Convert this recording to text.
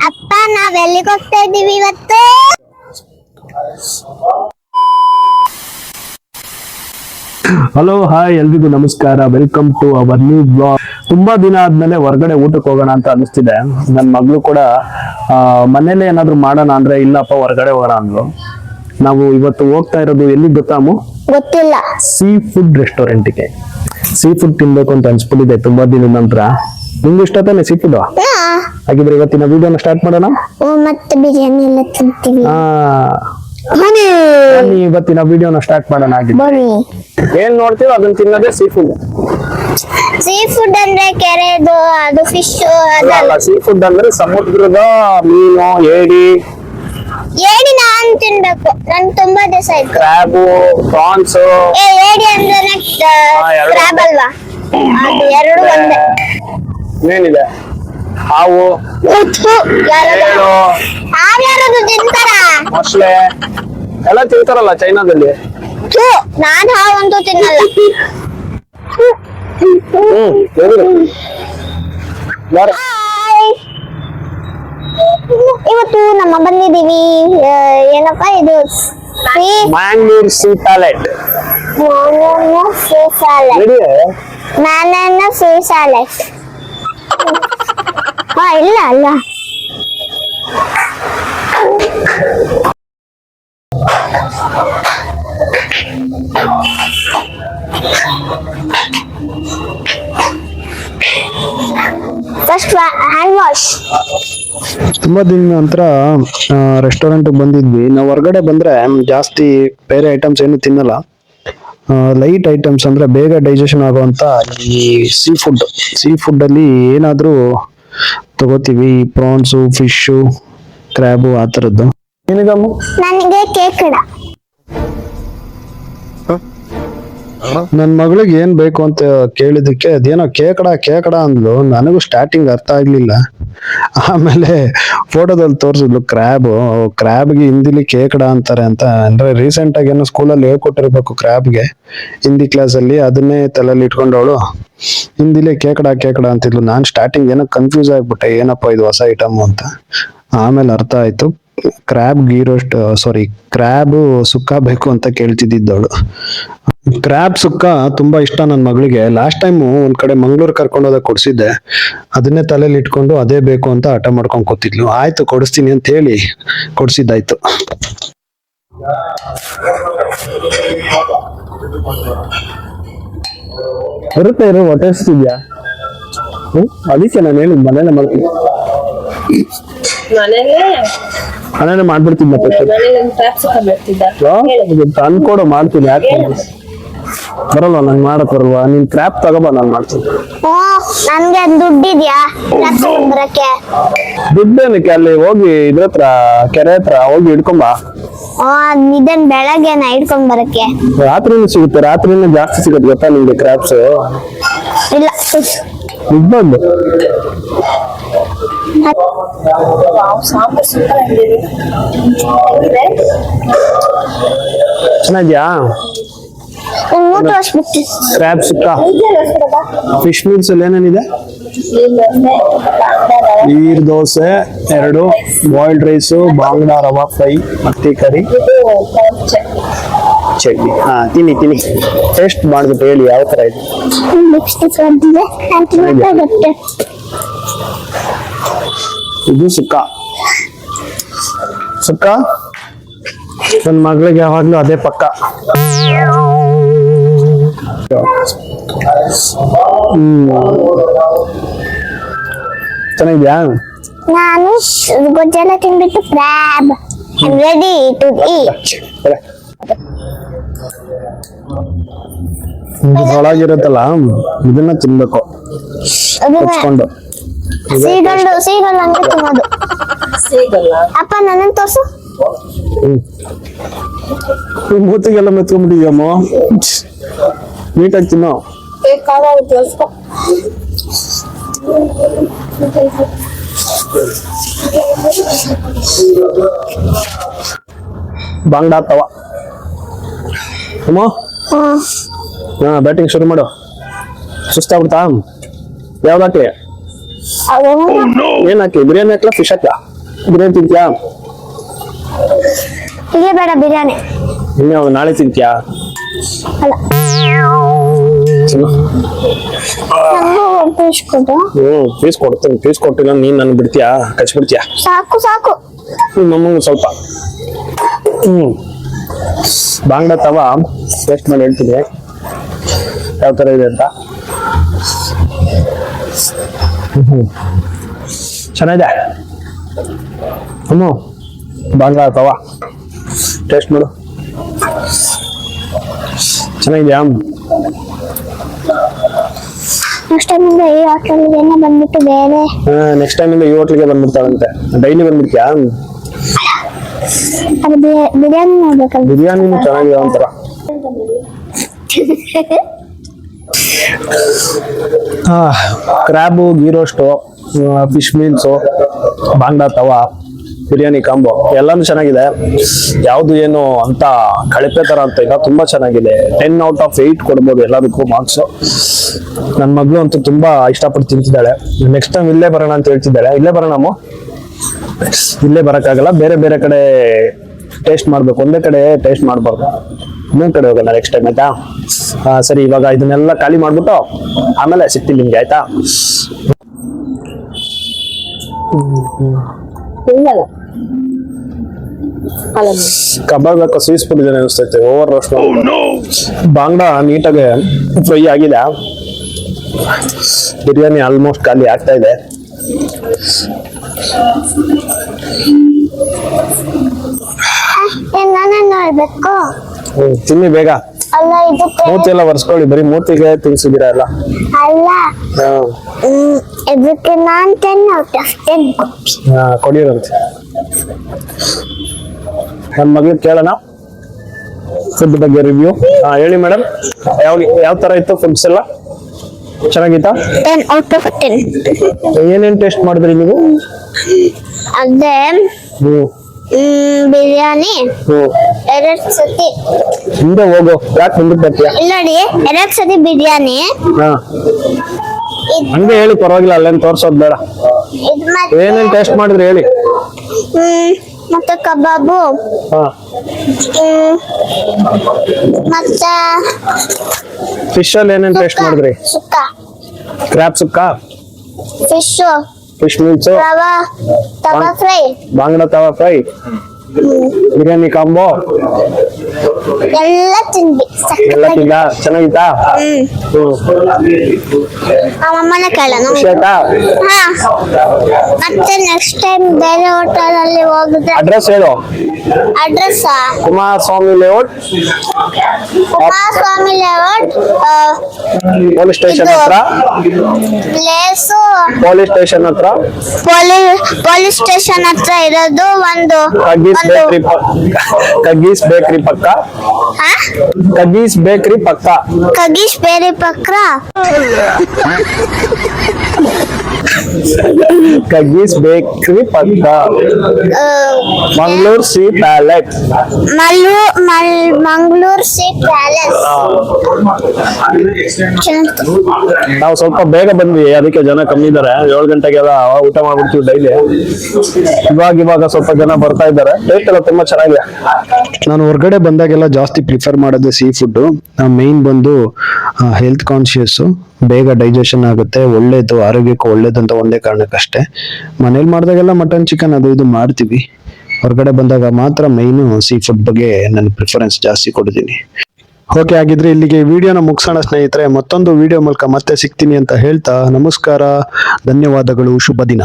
ಅಪ್ಪ ನಾವ್ ಎಲ್ಲಿಗೆ ಹೋಗ್ತಾ ಇದೀವಿ ಇವತ್ತು? ಹಲೋ ಹಾಯ್ ಎಲ್ರಿಗೂ ನಮಸ್ಕಾರ, welcome to our new blog. ತುಂಬಾ ದಿನ ಆದ್ಮೇಲೆ ಹೊರಗಡೆ ಊಟಕ್ಕೆ ಹೋಗೋಣ ಅಂತ ಅನಿಸ್ತಿದೆ. ನನ್ನ ಮಗಳು ಕೂಡ ಮನೇಲೆ ಏನಾದ್ರು ಮಾಡೋಣ ಅಂದ್ರೆ ಇಲ್ಲಪ್ಪ ಹೊರಗಡೆ ಹೋಗೋಣ ಅಂದ್ಲು. ನಾವು ಇವತ್ತು ಹೋಗ್ತಾ ಇರೋದು ಎಲ್ಲಿಗೆ ಗೊತ್ತಾಮು? ಗೊತ್ತಿಲ್ಲ. ಸೀ ಫುಡ್ ರೆಸ್ಟೋರೆಂಟ್ಗೆ. ಸೀ ಫುಡ್ ತಿನ್ಬೇಕು ಅಂತ ಅನ್ಸ್ಬಿಟ್ಟಿದೆ ತುಂಬಾ ದಿನದ ನಂತರ. ನಿಮ್ಗೆ ಇಷ್ಟ ತಾನೆ ಸೀ ಫುಡ್? ಹಾಗಿದ್ರೆ ಇವತ್ತಿನ ವಿಡಿಯೋನ ಸ್ಟಾರ್ಟ್ ಮಾಡೋಣ. ಮತ್ತೆ ಬಿರಿಯಾನಿ ಎಲ್ಲ ತಿಂತೀವಿ. ಇವತ್ತಿನ ವಿಡಿಯೋನ ಸ್ಟಾರ್ಟ್ ಮಾಡೋಣ. ಏನ್ ನೋಡ್ತೀವಿ ಅದನ್ನ ತಿನ್ನೋದೇ ಸೀ ಫುಡ್. ಸೀ ಫುಡ್ ಅಂದ್ರೆ ಕೆರೆದು ಅದು ಫಿಶ್ ಅದಲ್ಲ. ಸೀ ಫುಡ್ ಅಂದ್ರೆ ಸಮುದ್ರದ ಮೀನು, ಏಡಿ ನಾನ್ ತಿನ್ಬೇಕು. ನನ್ ತುಂಬಾ ದಿವಸ ಆಯ್ತು. ಕ್ರಾಬು, ಪ್ರಾನ್ಸ್. ಏಡಿ ಅಂದ್ರೆ ಕ್ರಾಬ್ ಅಲ್ವಾ? ಅದು ಎರಡು ಒಂದೇ. ಏನಿದೆ? ಹಾವು, ಯಾರ್ಯಾರದು ತಿಂತಾರ? ಮೊಸಳೆ ಎಲ್ಲ ತಿಂತಾರಲ್ಲ ಚೈನಾದಲ್ಲಿ. ನಾನ್ ಹಾವಂತೂ ತಿನ್ನಲ್ಲ. ಇವತ್ತು ನಮ್ಮ ಬಂದಿದೀವಿ. ಏನಪ್ಪಾ ಇದು? Mangalore sea palette. ಮ್ಯಾನನ್ನ ಸೀ ಸ್ಯಾಲೆಡ್. ಇಲ್ಲ ಅಲ್ಲ, ಫಸ್ಟ್ ಹ್ಯಾಂಡ್ ವಾಶ್. ತುಂಬಾ ದಿನ ನಂತರ ರೆಸ್ಟೋರೆಂಟ್ ಬಂದಿದ್ವಿ. ನಾವು ಹೊರಗಡೆ ಬಂದ್ರೆ ಜಾಸ್ತಿ ಬೇರೆ ಐಟಮ್ಸ್ ಏನು ತಿನ್ನಲ್ಲ. ಲೈಟ್ ಐಟಮ್ಸ್ ಅಂದ್ರೆ ಬೇಗ ಡೈಜೆಷನ್ ಆಗುವಂತ ಈ ಸೀ ಫುಡ್ ಅಲ್ಲಿ ಏನಾದ್ರೂ ತಗೋತೀವಿ. ಪ್ರಾನ್ಸು, ಫಿಶು, ಕ್ರ್ಯಾಬು ಆ ತರದ್ದು. ನನಗೆ ಕೇಕಡ. ನನ್ ಮಗಳಿಗೆ ಏನ್ ಬೇಕು ಅಂತ ಕೇಳಿದಕ್ಕೆ ಅದೇನೋ ಕೇಕಡ ಅಂದ್ಲು. ನನಗೂ ಸ್ಟಾರ್ಟಿಂಗ್ ಅರ್ಥ ಆಗ್ಲಿಲ್ಲ. ಆಮೇಲೆ ಫೋಟೋದಲ್ಲಿ ತೋರಿಸಿದ್ಲು ಕ್ರ್ಯಾಬ್ಗೆ ಹಿಂದಿಲಿ ಕೇಕಡ ಅಂತಾರೆ ಅಂತ. ಅಂದ್ರೆ ರೀಸೆಂಟ್ ಆಗಿ ಏನೋ ಸ್ಕೂಲಲ್ಲಿ ಹೇಳ್ಕೊಟ್ಟಿರ್ಬೇಕು ಕ್ರ್ಯಾಬ್ಗೆ ಹಿಂದಿ ಕ್ಲಾಸ್ ಅಲ್ಲಿ. ಅದನ್ನೇ ತಲೆಯಲ್ಲಿ ಇಟ್ಕೊಂಡವಳು ಹಿಂದಿಲಿ ಕೇಕಡ ಅಂತಿದ್ಲು. ನಾನ್ ಸ್ಟಾರ್ಟಿಂಗ್ ಏನೋ ಕನ್ಫ್ಯೂಸ್ ಆಗ್ಬಿಟ್ಟೆ, ಏನಪ್ಪಾ ಇದು ಹೊಸ ಐಟಮ್ ಅಂತ. ಆಮೇಲೆ ಅರ್ಥ ಆಯ್ತು, ಕ್ರ್ಯಾಬ್ ಸುಕ್ಕ ಬೇಕು ಅಂತ ಕೇಳ್ತಿದ್ದವಳು. ಕ್ರ್ಯಾಬ್ ಸುಕ್ಕ ತುಂಬಾ ಇಷ್ಟ ನನ್ನ ಮಗಳಿಗೆ. ಲಾಸ್ಟ್ ಟೈಮ್ ಒಂದ್ ಕಡೆ ಮಂಗ್ಳೂರ್ ಕರ್ಕೊಂಡೋದ ಕೊಡ್ಸಿದ್ದೆ. ಅದನ್ನೇ ತಲೆಯಲ್ಲಿ ಇಟ್ಕೊಂಡು ಅದೇ ಬೇಕು ಅಂತ ಹಠ ಮಾಡ್ಕೊಂಡ್ ಕೂತಿದ್ಲು. ಆಯ್ತು ಕೊಡಿಸ್ತೀನಿ ಅಂತ ಹೇಳಿ ಕೊಡ್ಸಿದ್ದಾಯ್ತು. ಬರುತ್ತೆ ಇರೋ ಹೊಟ್ಟೆ ಹಸ್ತಿದ್ಯಾ? ಅದಕ್ಕೆ ನಾನು ಹೇಳಿ ಮನೇಲೆ ಮಾಡ್ತೀನಿ. ಮನೇಲೆ ಮಾಡ್ಬಿಡ್ತೀನಿ. ತಂದ್ಕೊಡು, ಮಾಡ್ತೀನಿ. ಯಾಕೆ ಬರಲ್ವಾ? ನಂಗೆ ಮಾಡಕ್ ಬರಲ್ವಾ? ನೀನ್ ಕ್ರ್ಯಾಪ್ ತಗೋಬಾ, ನಾನ್ ಮಾಡ್ತೀನಿ. ನನ್ಗೆ ದುಡ್ಡಿದ್ಯಾ ಬರಕ್ಕೆ? ದುಡ್ಡೇನಕ್ಕೆ? ಅಲ್ಲಿ ಹೋಗಿ ಇದ್ರ ಹತ್ರ, ಕೆರೆ ಹತ್ರ ಹೋಗಿ ಹಿಡ್ಕೊಂಬಾ. ಇದನ್ ಬೆಳಗ್ಗೆ ನಾ ಹಿಡ್ಕೊಂಡ್ ಬರಕ್ಕೆ? ರಾತ್ರಿನೂ ಸಿಗುತ್ತೆ. ರಾತ್ರಿನೂ ಜಾಸ್ತಿ ಸಿಗುತ್ತೆ ಗೊತ್ತಾ ನಿಮ್ಗೆ ಕ್ರ್ಯಾಪ್ಸ್? ಇಲ್ಲ ಇಬ್ಬಂದು ಚೆನ್ನಾಗಿದ್ಯಾ? ಕ್ರ್ಯಾಬ್ ಸುಕ್ಕ, ಫಿಶ್ ಮೀಲ್ಸ್ ಅಲ್ಲಿ ಏನೇನಿದೆ? ನೀರ್ ದೋಸೆ 2, ಬಾಯ್ಲ್ಡ್ ರೈಸು, ಬಾಂಗ್ಡಾ ರವಾ ಫ್ರೈ, ಮತ್ತಿ ಕರಿ, ಚಟ್ನಿ. ತಿನ್ನಿ ಟೇಸ್ಟ್ ಮಾಡ್ಬಿಟ್ಟು ಹೇಳಿ ಯಾವ ತರ ಇದೆ. ಇದು ಸುಕ್ಕ. ನನ್ನ ಮಗಳಿಗೆ ಯಾವಾಗ್ಲೂ ಅದೇ ಪಕ್ಕ. ಚೆನ್ನಾಗಿದ್ಯಾ? ನಾನು ಗೊಜ್ಜೆಲ್ಲ ತಿನ್ಬಿಟ್ಟು ಕ್ರ್ಯಾಬ್ ರೆಡಿ ಟು ಈಟ್. ಒಳಗಿರುತ್ತಲ್ಲ ಇದನ್ನ ತಿನ್ಬೇಕು ಹಚ್ಕೊಂಡು. ಸೀಗಲ್ ಹಂಗೆ ತಿನ್ನೋದು. ಅಪ್ಪ ನನ್ನ ತೋರ್ಸು. ಮೂತಿಗೆಲ್ಲ ಮೆತ್ಕೊಂಡ್ಬಿಟ್ಟಿದ್ಯಮ್ಮ. ನೀಟಾಗಿ ತಿನ್ನೋ. ಬಾಂಗ್ಡಾ ತವಾ. ಬ್ಯಾಟಿಂಗ್ ಶುರು ಮಾಡು. ಸುಸ್ತಾಗ್ಬಿಡ್ತಾ? ಯಾವ್ದಾಕೆ? ಏನ್ ಹಾಕಿ ಬಿರಿಯಾನಿ ಹಾಕ್ಲಾ ಫಿಶ್ ಹಾಕ್ಲಾ ಬಿರಿಯಾನಿ ತಿಂತ್ಯಾ ಈಗ ಬೇಡ ಬಿರಿಯಾನಿ ಇನ್ನು ನಾಳೆ ತಿಂತ್ಯಾ ಅಲ್ಲ ಫಿಶ್ ಕೊಡು ಫೀಸ್ ಕೊಡ್ತೀನಿ ಫೀಸ್ ಕೊಟ್ಟಿಲ್ಲ ನೀನ್ ನನ್ ಬಿಡ್ತೀಯಾ ಕಚ್ ಬಿಡ್ತೀಯಾ ಸಾಕು ಸಾಕು ನಮ್ಮಂಗ ಸ್ವಲ್ಪ ಬಾಂಗ್ಡಾ ತವಾ ಟೇಸ್ಟ್ ಮಾಡಿ ಹೇಳ್ತೀನಿ ಯಾವ ತರ ಇದೆ ಅಂತ ಚೆನ್ನಾಗಿದೆ ಬಾಂಗ್ಡಾ ತವಾ ಟೇಸ್ಟ್ ಮಾಡು ಚೆನ್ನಾಗಿದ್ಯಾ ನೆಕ್ಸ್ಟ್ ಟೈಮ್ ಇಂದ ಈ ಹೋಟೆಲ್ಗೆ ಬಂದ್ಬಿಟ್ಟು ಬೇರೆ ನೆಕ್ಸ್ಟ್ ಟೈಮ್ ಇಂದ ಈ ಹೋಟ್ಲಿಗೆ ಬಂದ್ಬಿಡ್ತಾಳಂತೆ ಡೈಲಿ ಬಂದ್ಬಿಡ್ತೀಯಾ ಅದು ಬಿರಿಯಾನಿ ಮಾಡ್ಬೇಕಲ್ಲ ಬಿರಿಯಾನಿನೂ ಚೆನ್ನಾಗಿದೆ ಒಂಥರ crab ghee roast fish meals bangda tawa biryani combo ಎಲ್ಲಾನು ಚೆನ್ನಾಗಿದೆ ಯಾವ್ದು ಏನು ಅಂತ ಕಳಪೆ ತರ ಅಂತ ಇಲ್ಲ ತುಂಬಾ ಚೆನ್ನಾಗಿದೆ 10 out of 8 ಕೊಡ್ಬೋದು ಎಲ್ಲದಕ್ಕೂ ಮಾರ್ಕ್ಸ್ ನನ್ನ ಮಗಳು ಅಂತೂ ತುಂಬಾ ಇಷ್ಟಪಟ್ಟು ತಿಂತಿದ್ದಾಳೆ ನೆಕ್ಸ್ಟ್ ಟೈಮ್ ಇಲ್ಲೇ ಬರೋಣ ಅಂತ ಹೇಳ್ತಿದ್ದಾಳೆ ಇಲ್ಲೇ ಬರೋಣ ಇಲ್ಲೇ ಬರಕ್ಕಾಗಲ್ಲ ಬೇರೆ ಬೇರೆ ಕಡೆ ಟೇಸ್ಟ್ ಮಾಡ್ಬೇಕು ಒಂದೇ ಕಡೆ ಟೇಸ್ಟ್ ಮಾಡ್ಬಾರ್ದು ಇನ್ನೊಂದ್ ಕಡೆ ಹೋಗೋಣ ನೆಕ್ಸ್ಟ್ ಟೈಮ್ ಆಯ್ತಾ ಸರಿ ಇವಾಗ ಇದನ್ನೆಲ್ಲ ಖಾಲಿ ಮಾಡ್ಬಿಟ್ಟು ಆಮೇಲೆ ಸಿಗ್ತೀನಿ ನಿಮ್ಗೆ ಆಯ್ತಾ ಕಬಾಬ್ ಯಾಕೋ ಸೀಸ್ಬಿಟ್ಟಿದ್ದೇನೆ ಅನಿಸ್ತೈತೆ ಓವರ್ ರೋಸ್ಟ್ ಬಾಂಗ್ಡಾ ನೀಟಾಗಿ ಫ್ರೈ ಆಗಿದೆ ಬಿರಿಯಾನಿ ಆಲ್ಮೋಸ್ಟ್ ಖಾಲಿ ಆಗ್ತಾ ಇದೆ ನಾನೇ ನೋಡ್ಬೇಕು ತಿನ್ನಿ ಬೇಗ ಅಲ್ಲ ಇದಕ್ಕೆ ಮೂತಿ ಎಲ್ಲ ಒರೆಸ್ಕೊಳ್ಳಿ ಬರೀ ಮೂತಿಗೆ ತಿನ್ಸಿದ್ದೀರಾ ಎಲ್ಲ ಅಲ್ಲ ಇದಕ್ಕೆ ನಾನ್ 10 out of 10 ಕೊಡಿರಂತೆ ನನ್ನ ಮಗಳಿಗೆ ಕೇಳೋಣ ಫುಡ್ ಬಗ್ಗೆ ರಿವ್ಯೂ ಹೇಳಿ ಮೇಡಮ್ ಯಾವ ತರ ಇತ್ತು ಫುಡ್ಸ್ ಎಲ್ಲ ಚೆನ್ನಾಗಿತ್ತಾ 10 out of 10 ಏನೇನ್ ಟೇಸ್ಟ್ ಮಾಡಿದ್ರಿ ನೀವು ಅದೇ ಬಿರಿಯಾನಿ 2 ಸತಿ ಹಿಂದೆ ಹೋಗು ಯಾಕೆ ಮುಂದಕ್ಕೆ ಬರ್ತೀಯ ಇಲ್ಲ ನೋಡಿ 2 ಸತಿ ಬಿರಿಯಾನಿ ಹಂಗೆ ಹೇಳಿ ಪರವಾಗಿಲ್ಲ ಅಲ್ಲೇನ್ ತೋರ್ಸೋದ್ ಬೇಡ ಇದು ಮತ್ತೆ ಏನೇನ್ ಟೇಸ್ಟ್ ಮಾಡಿದ್ರಿ ಹೇಳಿ ಮತ್ತೆ ಕಬಾಬು ಮತ್ತೆ ಫಿಶ್ ಅಲ್ಲಿ ಏನೇನ್ ಟೇಸ್ಟ್ ಮಾಡಿದ್ರಿ ಸುಕ್ಕ ಕ್ರ್ಯಾಬ್ ಸುಕ್ಕ ಫಿಶ್ ಮೀಲ್ಸ್ ತವಾ ಫ್ರೈ ಬಾಂಗ್ಡಾ ತವಾ ಫ್ರೈ ಬಿರಿಯಾನಿ ಕಾಂಬೋ ಎಲ್ಲ ತಿಂದ್ವಿ ಎಲ್ಲ ತಿಂದ ಚೆನ್ನಾಗಿತ್ತಾ ನಮ್ಮಮ್ಮನ ಕೇಳೋಣ ಖುಷಿ ಆಯ್ತಾ ಮತ್ತೆ ನೆಕ್ಸ್ಟ್ ಟೈಮ್ ಬೇರೆ ಹೋಟೆಲ್ ಅಲ್ಲಿ ಹೋಗಿದ್ರೆ ಅಡ್ರೆಸ್ ಹೇಳು address Kumaraswamy layout Kumaraswamy layout police station ಹತ್ರ ಪ್ಲೇಸು ಪೊಲೀಸ್ ಸ್ಟೇಷನ್ ಹತ್ರ ಪೊಲೀಸ್ ಸ್ಟೇಷನ್ ಹತ್ರ ಇರೋದು ಒಂದು ಕಗ್ಗೀಸ್ ಬೇಕರಿ ಪಕ್ಕ ಕಗ್ಗೀಸ್ ಬೇಕರಿ ಪಕ್ಕ ಕಗೀಶ್ ಬೇರೆ ಪಕ್ಕ ಕಗ್ಗೀಸ್ ಬೇಕರಿ ಪಕ್ಕ Mangaluru C palace Mangaluru C palace ನಾವು ಸ್ವಲ್ಪ ಬೇಗ ಬಂದ್ವಿ ಅದಕ್ಕೆ ಜನ ಕಮ್ಮಿ ಇದ್ದಾರೆ 7 ಗಂಟೆಗೆಲ್ಲ ಊಟ ಮಾಡ್ಬಿಡ್ತೀವಿ ಡೈಲಿ ಇವಾಗ ಸ್ವಲ್ಪ ಜನ ಬರ್ತಾ ಇದ್ದಾರೆ ಟೇಸ್ಟ್ ಎಲ್ಲ ತುಂಬಾ ಚೆನ್ನಾಗಿದೆ ನಾನು ಹೊರಗಡೆ ಬಂದಾಗೆಲ್ಲ ಜಾಸ್ತಿ ಪ್ರಿಫರ್ ಮಾಡೋದು ಸೀ ಫುಡ್ ಮೇನ್ ಬಂದು ಹೆಲ್ತ್ ಕಾನ್ಶಿಯಸ್ ಬೇಗ ಡೈಜೆಷನ್ ಆಗುತ್ತೆ ಒಳ್ಳೇದು ಆರೋಗ್ಯಕ್ಕೆ ಒಳ್ಳೇದು ಅಂತ ಒಂದೇ ಕಾರಣಕ್ಕಷ್ಟೇ ಮನೇಲಿ ಮಾಡಿದಾಗೆಲ್ಲ ಮಟನ್ ಚಿಕನ್ ಅದು ಇದು ಮಾಡ್ತೀವಿ ಹೊರಗಡೆ ಬಂದಾಗ ಮಾತ್ರ ಮೈನು ಸೀ ಫುಡ್ ಬಗ್ಗೆ ನನ್ನ ಪ್ರಿಫರೆನ್ಸ್ ಜಾಸ್ತಿ ಕೊಡ್ತೀನಿ ಓಕೆ ಆಗಿದ್ರೆ ಇಲ್ಲಿಗೆ ವಿಡಿಯೋನ ಮುಗಿಸೋಣ ಸ್ನೇಹಿತರೆ ಮತ್ತೊಂದು ವಿಡಿಯೋ ಮೂಲಕ ಮತ್ತೆ ಸಿಗ್ತೀನಿ ಅಂತ ಹೇಳ್ತಾ ನಮಸ್ಕಾರ ಧನ್ಯವಾದಗಳು ಶುಭ ದಿನ